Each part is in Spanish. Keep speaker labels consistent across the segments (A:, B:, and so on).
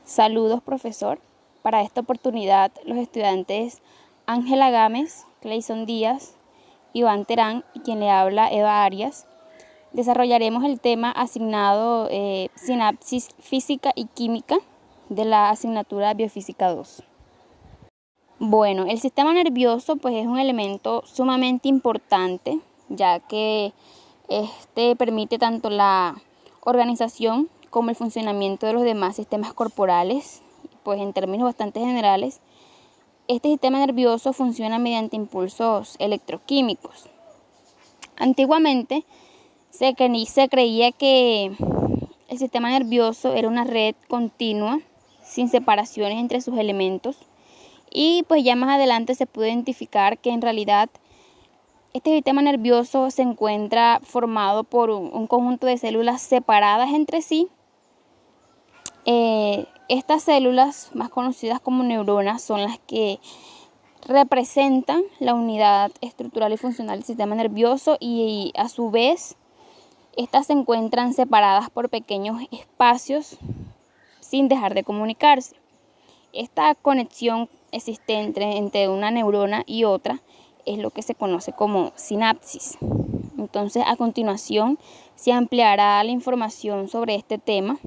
A: Saludos, profesor. Para esta oportunidad, los estudiantes Ángela Gámez, Clayson Díaz, Iván Terán y quien le habla, Eva Arias, desarrollaremos el tema asignado Sinapsis Física y Química de la asignatura Biofísica 2. Bueno, el sistema nervioso pues es un elemento sumamente importante, ya que este permite tanto la organización como el funcionamiento de los demás sistemas corporales. Pues en términos bastante generales, este sistema nervioso funciona mediante impulsos electroquímicos. Antiguamente se creía que el sistema nervioso era una red continua, sin separaciones entre sus elementos, y pues ya más adelante se pudo identificar que en realidad este sistema nervioso se encuentra formado por un conjunto de células separadas entre sí. Estas células, más conocidas como neuronas, son las que representan la unidad estructural y funcional del sistema nervioso y a su vez estas se encuentran separadas por pequeños espacios sin dejar de comunicarse. Esta conexión existente entre una neurona y otra es lo que se conoce como sinapsis. Entonces, a continuación se ampliará la información sobre este tema,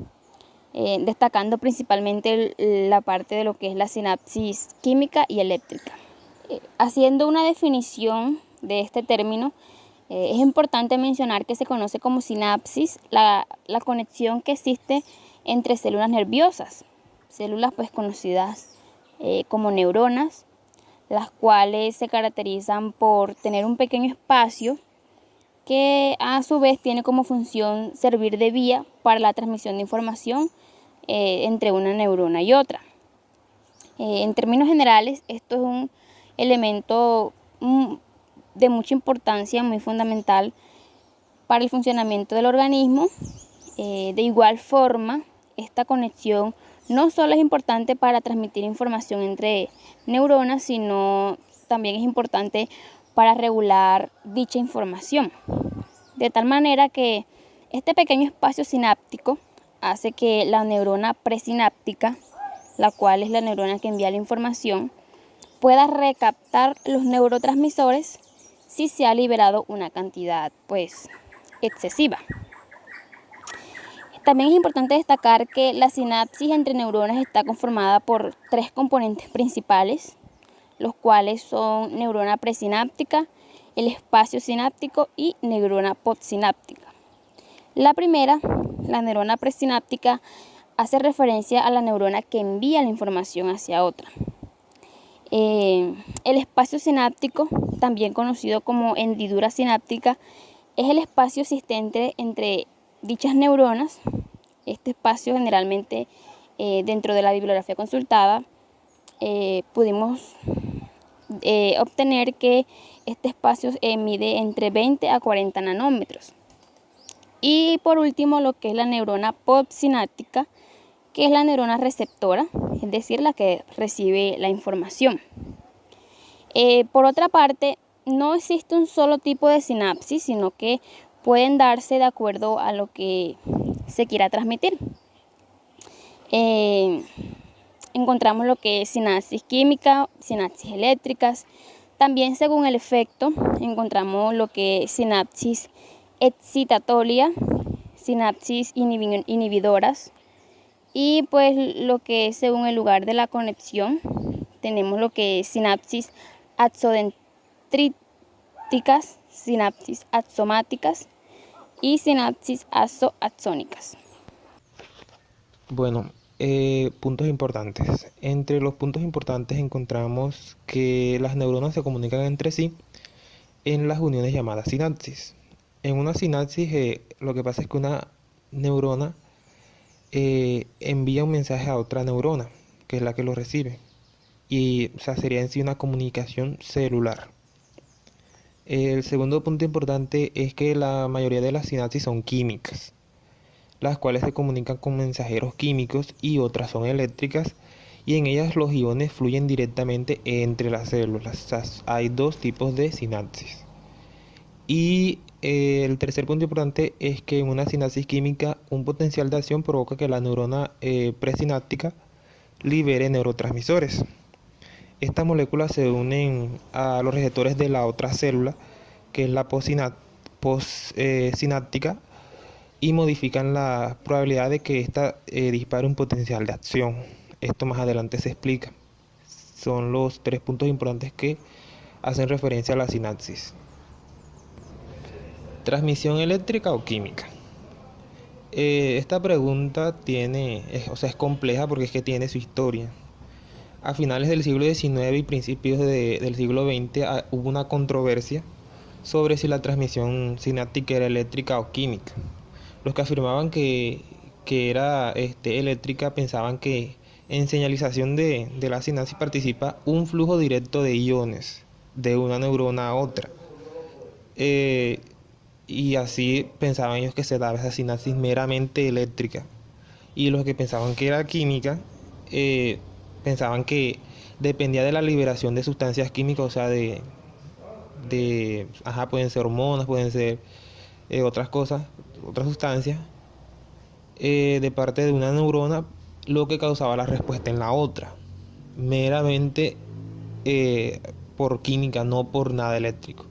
A: destacando principalmente la parte de lo que es la sinapsis química y eléctrica. Haciendo una definición de este término, es importante mencionar que se conoce como sinapsis la conexión que existe entre células nerviosas, células pues conocidas como neuronas, las cuales se caracterizan por tener un pequeño espacio que a su vez tiene como función servir de vía para la transmisión de información entre una neurona y otra. En términos generales, esto es un elemento de mucha importancia, muy fundamental para el funcionamiento del organismo. De igual forma, esta conexión no solo es importante para transmitir información entre neuronas, sino también es importante para regular dicha información. De tal manera que este pequeño espacio sináptico hace que la neurona presináptica, la cual es la neurona que envía la información, pueda recaptar los neurotransmisores si se ha liberado una cantidad pues excesiva. También es importante destacar que la sinapsis entre neuronas está conformada por tres componentes principales, los cuales son neurona presináptica, el espacio sináptico y neurona postsináptica. La primera, la neurona presináptica, hace referencia a la neurona que envía la información hacia otra. El espacio sináptico, también conocido como hendidura sináptica, es el espacio existente entre dichas neuronas. Este espacio generalmente dentro de la bibliografía consultada pudimos obtener que este espacio mide entre 20 a 40 nanómetros. Y por último, lo que es la neurona postsináptica, que es la neurona receptora, es decir, la que recibe la información. Por otra parte, no existe un solo tipo de sinapsis, sino que pueden darse de acuerdo a lo que se quiera transmitir. Encontramos lo que es sinapsis química, sinapsis eléctricas. También según el efecto encontramos lo que es sinapsis excitatoria, sinapsis inhibidoras y pues lo que es según el lugar de la conexión tenemos lo que es sinapsis axodendríticas, sinapsis axomáticas y sinapsis azoaxónicas.
B: Bueno, puntos importantes. Entre los puntos importantes encontramos que las neuronas se comunican entre sí en las uniones llamadas sinapsis. En una sinapsis lo que pasa es que una neurona envía un mensaje a otra neurona, que es la que lo recibe. Y sería en sí una comunicación celular. El segundo punto importante es que la mayoría de las sinapsis son químicas, las cuales se comunican con mensajeros químicos, y otras son eléctricas, y en ellas los iones fluyen directamente entre las células. Hay dos tipos de sinapsis. Y el tercer punto importante es que en una sinapsis química un potencial de acción provoca que la neurona presináptica libere neurotransmisores. Estas moléculas se unen a los receptores de la otra célula, que es la postsináptica, y modifican la probabilidad de que ésta dispare un potencial de acción. Esto más adelante se explica. Son los 3 puntos importantes que hacen referencia a la sinapsis. ¿Transmisión eléctrica o química? Esta pregunta es compleja porque es que tiene su historia. A finales del siglo XIX y principios del siglo XX hubo una controversia sobre si la transmisión sináptica era eléctrica o química. Los que afirmaban que era eléctrica pensaban que en señalización de la sinapsis participa un flujo directo de iones de una neurona a otra. Y así pensaban ellos que se daba esa sinapsis meramente eléctrica. Y los que pensaban que era química, pensaban que dependía de la liberación de sustancias químicas, o sea, pueden ser hormonas, pueden ser otras cosas, otras sustancias, de parte de una neurona, lo que causaba la respuesta en la otra, meramente por química, no por nada eléctrico.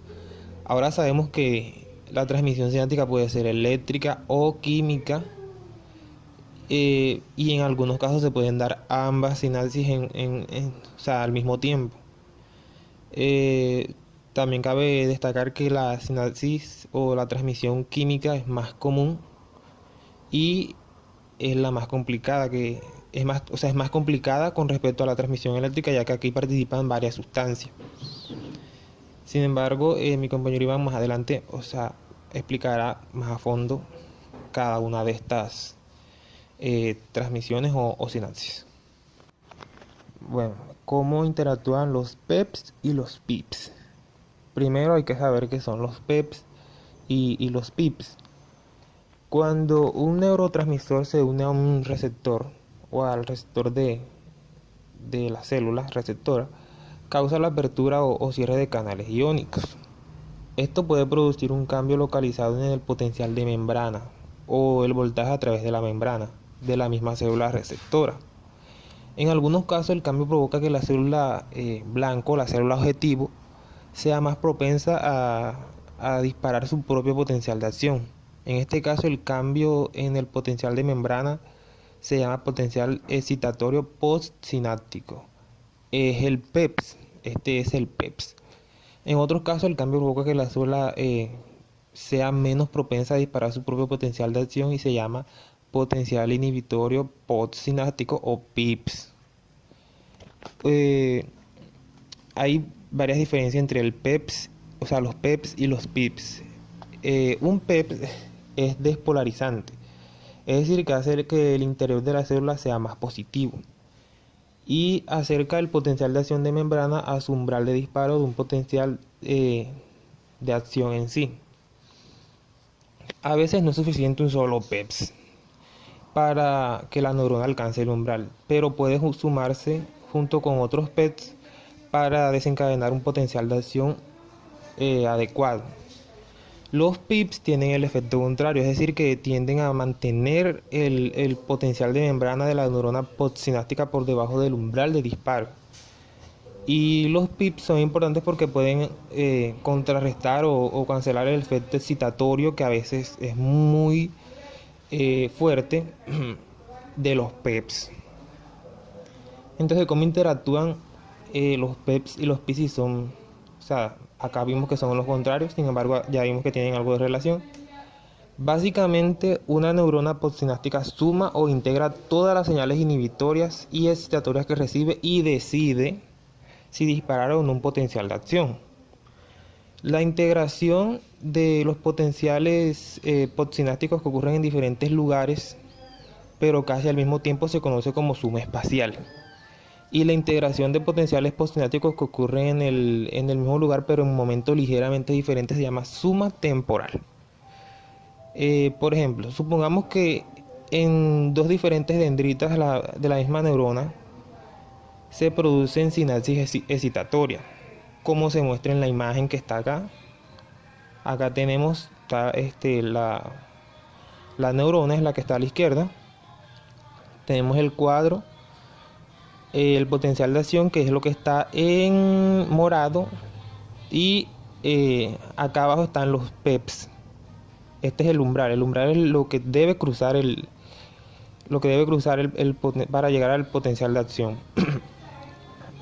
B: Ahora sabemos que la transmisión sináptica puede ser eléctrica o química, y en algunos casos se pueden dar ambas sinapsis al mismo tiempo. También cabe destacar que la sinapsis o la transmisión química es más común y es la más complicada, es más complicada con respecto a la transmisión eléctrica, ya que aquí participan varias sustancias. Sin embargo, mi compañero Iván más adelante, explicará más a fondo cada una de estas transmisiones o sinapsis. Bueno, ¿cómo interactúan los PEPs y los PIPs? Primero hay que saber qué son los PEPs y los PIPs. Cuando un neurotransmisor se une a un receptor o al receptor de la célula receptora, causa la apertura o cierre de canales iónicos. Esto puede producir un cambio localizado en el potencial de membrana o el voltaje a través de la membrana de la misma célula receptora. En algunos casos el cambio provoca que la célula blanco, la célula objetivo, sea más propensa a disparar su propio potencial de acción. En este caso el cambio en el potencial de membrana se llama potencial excitatorio postsináptico. Es el PEPS, este es el PEPS. En otros casos el cambio provoca que la célula sea menos propensa a disparar su propio potencial de acción y se llama potencial inhibitorio postsináptico o PIPS. Hay varias diferencias entre el PEPS, los PEPs y los PIPs. Un PEP es despolarizante, es decir, que hace que el interior de la célula sea más positivo y acerca el potencial de acción de membrana a su umbral de disparo de un potencial de acción en sí. A veces no es suficiente un solo PEPs para que la neurona alcance el umbral, pero puede sumarse junto con otros PEPs para desencadenar un potencial de acción adecuado. Los PIPs tienen el efecto contrario, es decir, que tienden a mantener el potencial de membrana de la neurona postsináptica por debajo del umbral de disparo. Y los PIPs son importantes porque pueden contrarrestar o cancelar el efecto excitatorio, que a veces es muy fuerte, de los PEPs. Entonces, ¿cómo interactúan los PEPs y los PIPs? Son, acá vimos que son los contrarios, sin embargo ya vimos que tienen algo de relación. Básicamente, una neurona postsináptica suma o integra todas las señales inhibitorias y excitatorias que recibe y decide si disparar o no un potencial de acción. La integración de los potenciales postsinápticos que ocurren en diferentes lugares, pero casi al mismo tiempo, se conoce como suma espacial. Y la integración de potenciales postsinápticos que ocurren en el mismo lugar, pero en momentos ligeramente diferentes, se llama suma temporal. Por ejemplo, supongamos que en dos diferentes dendritas de la misma neurona se producen sinapsis excitatorias, como se muestra en la imagen que está acá. Acá tenemos la neurona, es la que está a la izquierda. Tenemos el cuadro el potencial de acción, que es lo que está en morado, y acá abajo están los PEPs. Este es el umbral. El umbral es lo que debe cruzar para llegar al potencial de acción.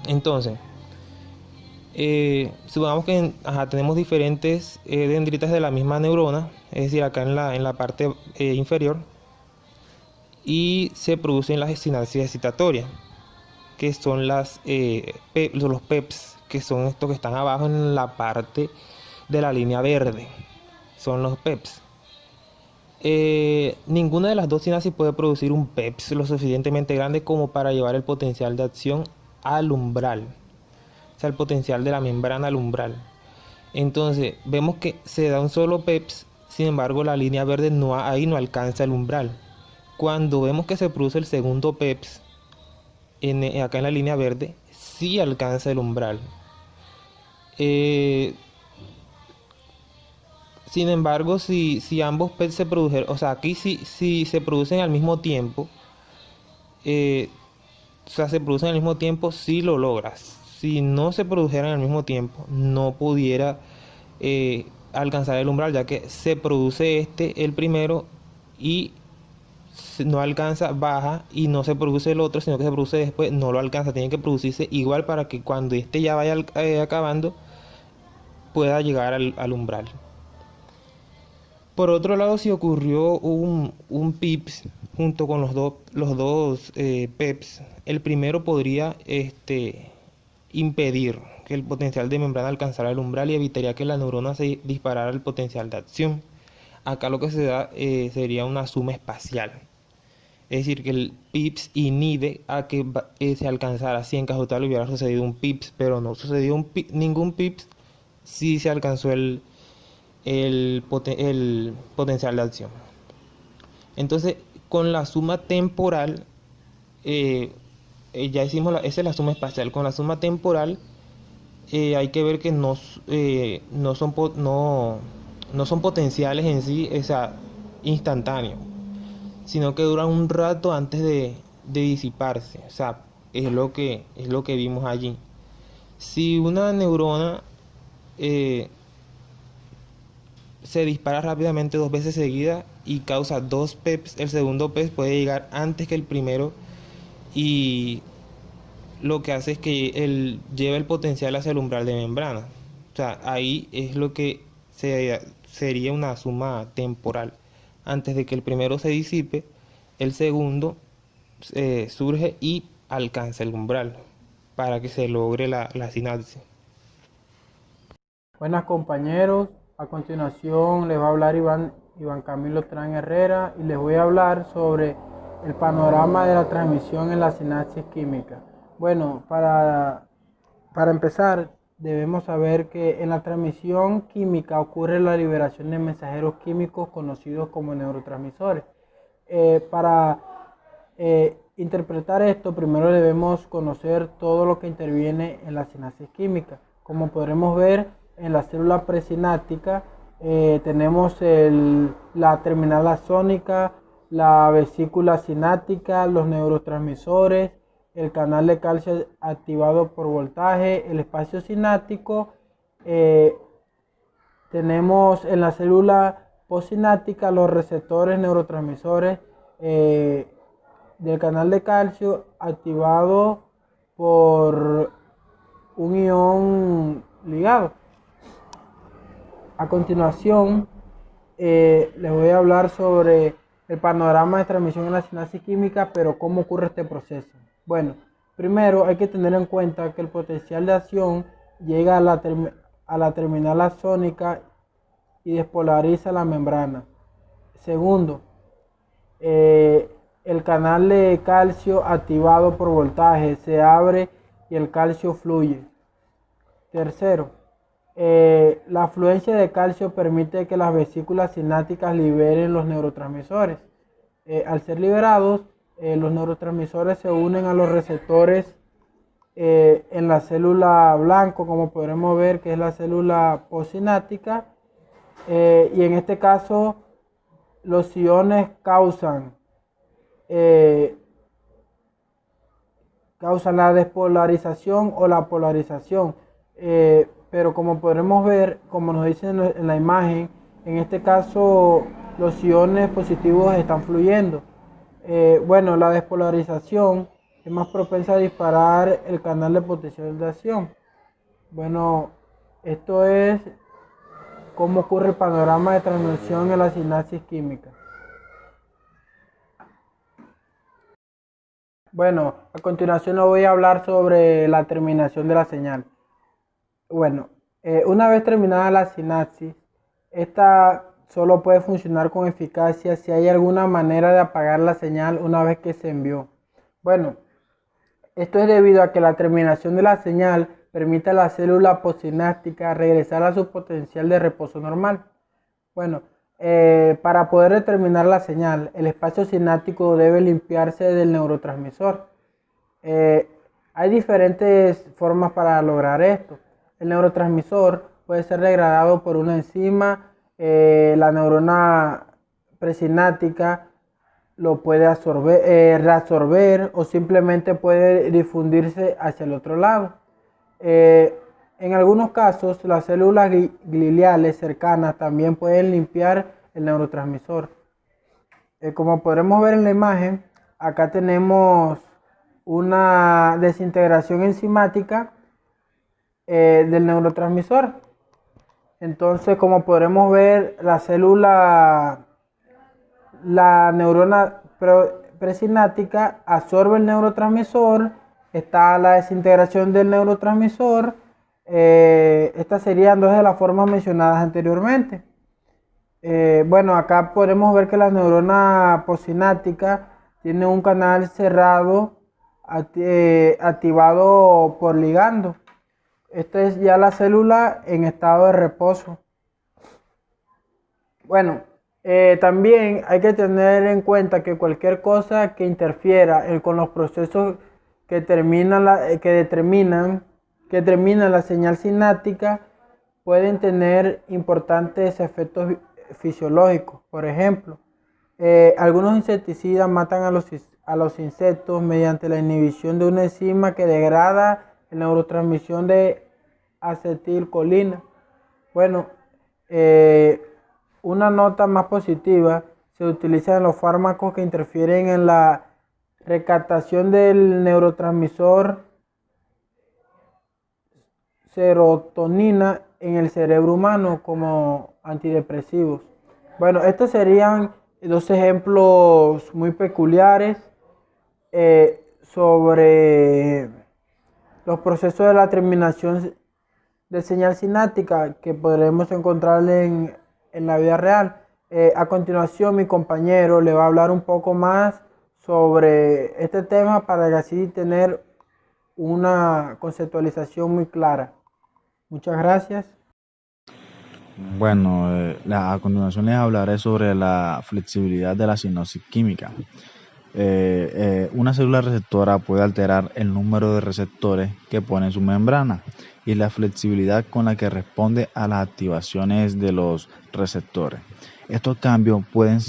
B: Entonces, supongamos que tenemos diferentes dendritas de la misma neurona, es decir, acá en la parte inferior, y se producen las sinapsis excitatorias, que son los PEPs, que son estos que están abajo en la parte de la línea verde, son los PEPs. Ninguna de las dos sinapsis puede producir un PEPs lo suficientemente grande como para llevar el potencial de acción al umbral, o sea, el potencial de la membrana al umbral. Entonces vemos que se da un solo PEPs, sin embargo la línea verde ahí no alcanza el umbral. Cuando vemos que se produce el segundo PEPs acá en la línea verde, sí alcanza el umbral. Sin embargo, si ambos PEPs se produjeron, o sea, aquí si se producen al mismo tiempo, se producen al mismo tiempo, sí lo logras. Si no se produjeran al mismo tiempo, no pudiera alcanzar el umbral, ya que se produce el primero, y no alcanza, baja, y no se produce el otro, sino que se produce después, no lo alcanza. Tiene que producirse igual para que cuando ya vaya acabando, pueda llegar al umbral. Por otro lado, si ocurrió un PIPS junto con los dos PEPs, el primero podría impedir que el potencial de membrana alcanzara el umbral y evitaría que la neurona se disparara el potencial de acción. Acá lo que se da sería una suma espacial. Es decir, que el PIPS inhibe a que se alcanzara. Si en caso tal hubiera sucedido un PIPS, pero no sucedió ningún PIPS, sí se alcanzó el potencial de acción. Entonces, con la suma temporal, ya hicimos esa es la suma espacial. Con la suma temporal, hay que ver que no son potenciales en sí, o sea, instantáneos, sino que duran un rato antes de disiparse. O sea, es lo que vimos allí. Si una neurona se dispara rápidamente 2 veces seguidas y causa 2 PEPs, el segundo PEP puede llegar antes que el primero, y lo que hace es que él lleva el potencial hacia el umbral de membrana. O sea, ahí es lo que sería una suma temporal. Antes de que el primero se disipe, el segundo surge y alcanza el umbral para que se logre la sinapsis.
C: Buenas compañeros, a continuación les va a hablar Iván Camilo Terán Herrera y les voy a hablar sobre el panorama de la transmisión en la sinapsis química. Bueno, para empezar debemos saber que en la transmisión química ocurre la liberación de mensajeros químicos conocidos como neurotransmisores. Para interpretar esto, primero debemos conocer todo lo que interviene en la sinapsis química. Como podremos ver, en la célula presináptica tenemos la terminal axónica, la vesícula sináptica, los neurotransmisores, el canal de calcio activado por voltaje, el espacio sináptico. Tenemos en la célula postsináptica los receptores neurotransmisores del canal de calcio activado por un ion ligado. A continuación, les voy a hablar sobre el panorama de transmisión en la sinapsis química, pero cómo ocurre este proceso. Bueno, primero hay que tener en cuenta que el potencial de acción llega a la terminal axónica y despolariza la membrana. Segundo, el canal de calcio activado por voltaje se abre y el calcio fluye. Tercero, la afluencia de calcio permite que las vesículas sinápticas liberen los neurotransmisores. Al ser liberados, los neurotransmisores se unen a los receptores en la célula blanco, como podremos ver que es la célula postsináptica, y en este caso los iones causan causa la despolarización o la polarización. Pero como podremos ver, como nos dicen en la imagen, en este caso los iones positivos están fluyendo. Bueno, la despolarización es más propensa a disparar el canal de potentialización. Bueno, esto es cómo ocurre el panorama de transmisión en la sinapsis química. Bueno, a continuación les voy a hablar sobre la terminación de la señal. Bueno, una vez terminada la sinapsis, esta solo puede funcionar con eficacia si hay alguna manera de apagar la señal una vez que se envió. Bueno, esto es debido a que la terminación de la señal permite a la célula postsináptica regresar a su potencial de reposo normal. Bueno, para poder determinar la señal, el espacio sináptico debe limpiarse del neurotransmisor. Hay diferentes formas para lograr esto. El neurotransmisor puede ser degradado por una enzima, la neurona presináptica lo puede reabsorber o simplemente puede difundirse hacia el otro lado. En algunos casos, las células gliales cercanas también pueden limpiar el neurotransmisor. Como podremos ver en la imagen, acá tenemos una desintegración enzimática del neurotransmisor. Entonces, como podremos ver, la neurona presináptica absorbe el neurotransmisor, está la desintegración del neurotransmisor. Estas serían dos de las formas mencionadas anteriormente. Bueno, acá podemos ver que la neurona postsináptica tiene un canal cerrado activado por ligando. Esta es ya la célula en estado de reposo. Bueno, también hay que tener en cuenta que cualquier cosa que interfiera con los procesos que determinan la señal sináptica pueden tener importantes efectos fisiológicos. Por ejemplo, algunos insecticidas matan a los insectos mediante la inhibición de una enzima que degrada la neurotransmisión de acetilcolina. Bueno, una nota más positiva: se utilizan los fármacos que interfieren en la recaptación del neurotransmisor serotonina en el cerebro humano como antidepresivos. Bueno, estos serían dos ejemplos muy peculiares sobre los procesos de la terminación de señal sináptica que podremos encontrar en la vida real. A continuación, mi compañero le va a hablar un poco más sobre este tema para así tener una conceptualización muy clara. Muchas gracias.
D: Bueno, a continuación les hablaré sobre la flexibilidad de la sinapsis química. Una célula receptora puede alterar el número de receptores que pone en su membrana y la flexibilidad con la que responde a las activaciones de los receptores. Estos cambios pueden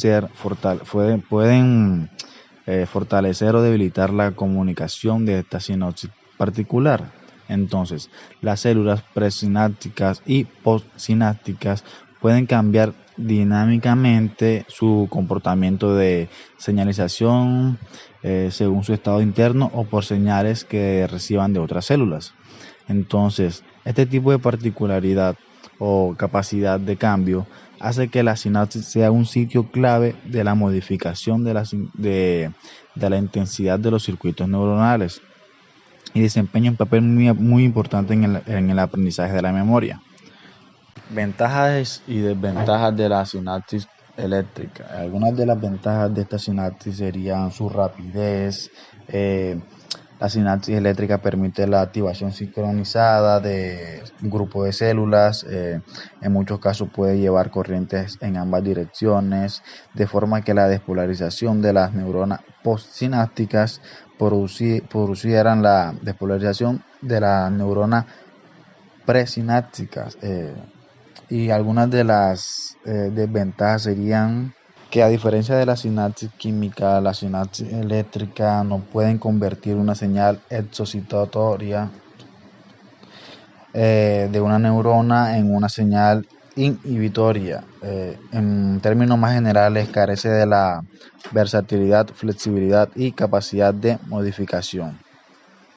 D: fortalecer o debilitar la comunicación de esta sinapsis particular. Entonces, las células presinápticas y postsinápticas pueden cambiar dinámicamente su comportamiento de señalización según su estado interno o por señales que reciban de otras células. Entonces, este tipo de particularidad o capacidad de cambio hace que la sinapsis sea un sitio clave de la modificación de la intensidad de los circuitos neuronales y desempeña un papel muy importante en el aprendizaje de la memoria. Ventajas y desventajas de la sinapsis eléctrica. Algunas de las ventajas de esta sinapsis serían su rapidez. La sinapsis eléctrica permite la activación sincronizada de un grupo de células. En muchos casos puede llevar corrientes en ambas direcciones, de forma que la despolarización de las neuronas postsinápticas producieran la despolarización de las neuronas presinápticas. Y algunas de las desventajas serían que a diferencia de la sinapsis química, la sinapsis eléctrica no pueden convertir una señal excitatoria de una neurona en una señal inhibitoria. En términos más generales, carece de la versatilidad, flexibilidad y capacidad de modificación.